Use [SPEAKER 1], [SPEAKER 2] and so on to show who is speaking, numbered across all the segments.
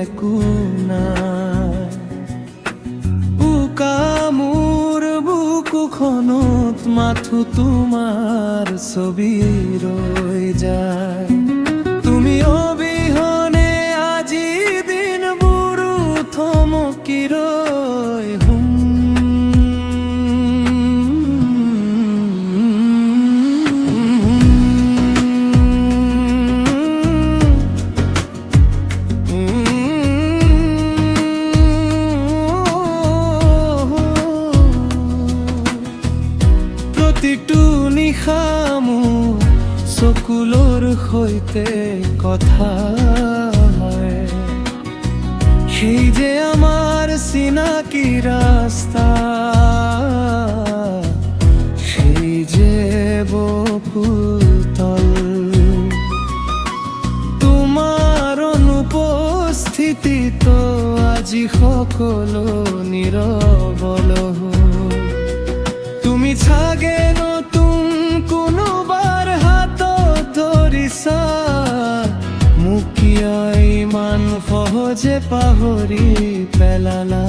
[SPEAKER 1] একো নাই। উকা মোৰ বুকুখনত মাথো তোমাৰ ছবি ৰৈ যায়। তুমি অবিহনে আজি দিনবোৰো থমকি ৰয়। প্ৰতিটো নিশা মোৰ চকুলৰ সৈতে কথা হয়। সেই যে আমাৰ চিনাকি ৰাস্তা, সেই যে বকুলতল। তোমাৰ অনুপস্থিতিত আজি সকলো নীৰৱল হ'ল। তুমি চাগে নতুন কোনোবাৰ হাতত ধৰিছা, মোক কিয় ইমান সহজে পাহৰি পেলালা।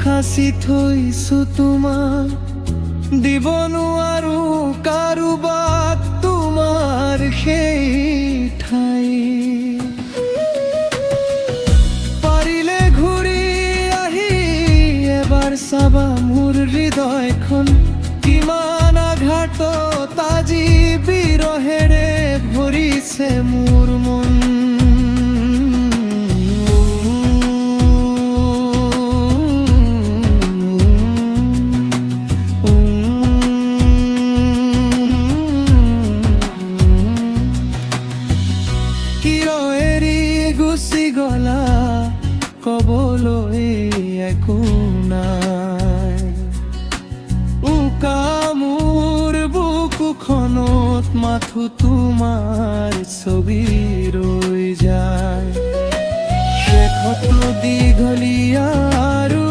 [SPEAKER 1] সাঁচি থৈছো তোমাক, দিব নোৱাৰো কাৰোবাক তোমাৰ সেই ঠাই। পাৰিলে ঘূৰি আহি এবাৰ চাবা মোৰ হৃদয়খন, কিমান আঘাতত আজি বিৰহেৰে ভৰিছে মোৰ মন। গুচি গলা, কবলৈ একো নাই। উকা মোৰ বুকুখনত মাথো তোমাৰ ছবি ৰৈ যায়। শেষতো দীঘলীয়া আৰু